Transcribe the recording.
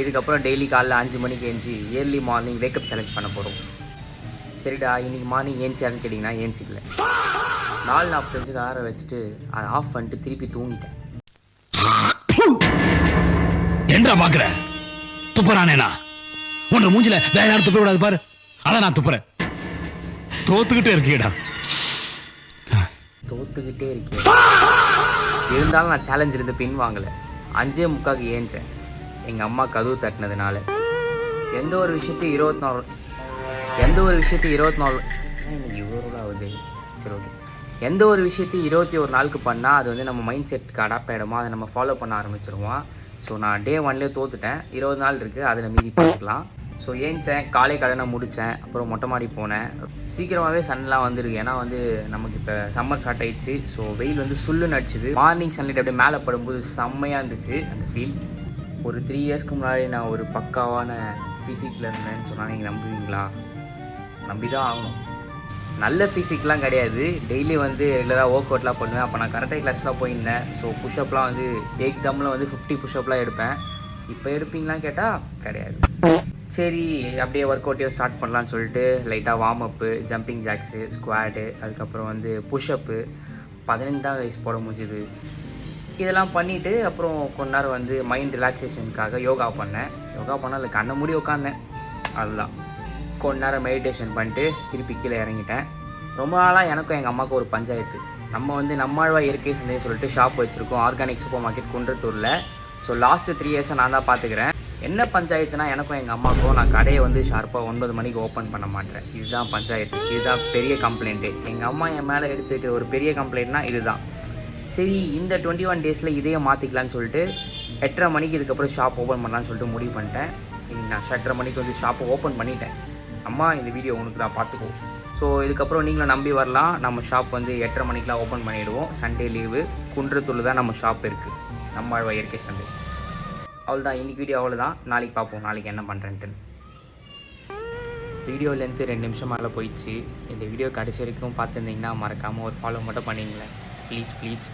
இதுக்கப்புறம் டெய்லி காலைல 5 மணிக்கு ஏஞ்சி ஏர்லி மார்னிங் வேக்கப் சேலஞ்ச் பண்ண போகிறோம். சரிடா இன்றைக்கி மார்னிங் ஏஞ்சியான்னு கேட்டிங்கன்னா ஏஞ்சிக்கல. 4:45க்கு ஆற வச்சுட்டு அதை ஆஃப் பண்ணிட்டு திருப்பி தூங்கிட்டேன். என்ன பாக்குற? துப்புறானேனா உன்னை மூஞ்சில வேற யாரும் துப்ப கூடாது பாரு. அதான் நான் துப்புறேன். தோத்துக்கிட்டே இருக்கேடா. தோத்துக்கிட்டே இருக்கேன். இருந்தாலும் நான் சேலஞ்ச் இருந்து பின் வாங்கலை. 5:45க்கு ஏஞ்சேன். எங்கள் அம்மா கதவு தட்டினதுனால எந்த ஒரு விஷயத்தையும் 24 இன்னைக்கு இவ்வளோ ஆகுது. சரி ஓகே. எந்த ஒரு விஷயத்தையும் 21 நாளுக்கு பண்ணால் அது வந்து நம்ம மைண்ட் செட்டுக்கு அடாப்ட் ஆகிடுமா, அதை நம்ம ஃபாலோ பண்ண ஆரம்பிச்சிருவோம். ஸோ நான் டே 1லேயே தோத்துட்டேன். 20 நாள் இருக்குது, அதில் மீதி பார்த்துக்கலாம். ஸோ ஏஞ்சேன், காலை கடனை முடித்தேன். அப்புறம் மொட்டை மாடி போனேன். சீக்கிரமாகவே சன்லாம் வந்துருக்கு. ஏன்னா வந்து நமக்கு இப்போ சம்மர் ஸ்டார்ட் ஆகிடுச்சு. ஸோ வெயில் வந்து சுல்லுன்னு அடிச்சுது. மார்னிங் சன்லைட் அப்படியே மேலே படும்போது செம்மையாக இருந்துச்சு அந்த ஃபீல். ஒரு 3 இயர்ஸ்க்கு முன்னாடி நான் ஒரு பக்காவான ஃபிசிக்கில் இருந்தேன்னு சொன்னால் நீங்கள் நம்புவீங்களா? நம்பி தான் ஆகணும். நல்ல ஃபிசிக்லாம் கிடையாது. டெய்லி வந்து ரெகுலராக ஒர்க் அவுட்லாம் பண்ணுவேன். அப்போ நான் கராட்டே கிளாஸ்லாம் போயிருந்தேன். ஸோ புஷ்அப்லாம் வந்து எக்ஸாமில் வந்து 50 புஷ்அப்லாம் எடுப்பேன். இப்போ எடுப்பீங்களான்னு கேட்டால் கிடையாது. சரி அப்படியே ஒர்க் அவுட்டையோ ஸ்டார்ட் பண்ணலான்னு சொல்லிட்டு லைட்டாக வார்ம் அப்பு, ஜம்பிங் ஜாக்ஸு, ஸ்குவாடு, அதுக்கப்புறம் வந்து புஷ்அப்பு 15 தான் வயசு போட முடிஞ்சுது. இதெல்லாம் பண்ணிவிட்டு அப்புறம் கொஞ்ச நேரம் வந்து மைண்ட் ரிலாக்ஸேஷனுக்காக யோகா பண்ணேன். யோகா பண்ணால் அதில் கண்ணை மூடி உட்காந்தேன். அதுதான் கொஞ்ச நேரம் மெடிடேஷன் பண்ணிட்டு திருப்பி கீழே இறங்கிட்டேன். ரொம்ப நாளாக எனக்கும் எங்கள் அம்மாவுக்கும் ஒரு பஞ்சாயத்து. நம்ம வந்து நம்மாழ்வா இயற்கை சந்தைன்னு சொல்லிட்டு ஷாப் வச்சுருக்கோம், ஆர்கானிக் சூப்பர் மார்க்கெட் குன்றத்தூரில். ஸோ லாஸ்ட்டு 3 இயர்ஸை நான் தான் பார்த்துக்கிறேன். என்ன பஞ்சாயத்துனா எனக்கும் எங்கள் அம்மாவுக்கும் நான் கடையை வந்து ஷார்ப்பாக 9 மணிக்கு ஓப்பன் பண்ண மாட்டேன். இதுதான் பஞ்சாயத்து. இதுதான் பெரிய கம்ப்ளைண்ட்டு. எங்கள் அம்மா என் மேலே எடுத்துக்கிற ஒரு பெரிய கம்ப்ளைண்ட்னா இதுதான். சரி இந்த 21 டேஸில் இதையே மாற்றிக்கலான்னு சொல்லிட்டு 8:30 மணிக்கு இதுக்கப்புறம் ஷாப் ஓப்பன் பண்ணலான்னு சொல்லிட்டு முடிவு பண்ணிட்டேன். நான் 8:30 மணிக்கு வந்து ஷாப்பை ஓப்பன் பண்ணிட்டேன். அம்மா இந்த வீடியோ உனக்கு தான் பார்த்துக்கோ. ஸோ இதுக்கப்புறம் நீங்களும் நம்பி வரலாம். நம்ம ஷாப் வந்து 8:30 மணிக்கெலாம் ஓப்பன் பண்ணிவிடுவோம். Sunday leave. குன்றத்தூரில் தான் நம்ம ஷாப் இருக்குது, நம்மாழ்வா இயற்கை சந்தை. அவ்வளோதான் இன்றைக்கி வீடியோ அவ்வளோதான். நாளைக்கு பார்ப்போம் நாளைக்கு என்ன பண்ணுறேன்ட்டு. வீடியோ லென்த்து 2 நிமிஷம் மேலே போயிடுச்சு. இந்த வீடியோ கடைசி வரைக்கும் பார்த்துருந்தீங்கன்னா மறக்காமல் ஒரு ஃபாலோ மட்டும் பண்ணிங்களேன் ப்ளீஸ்.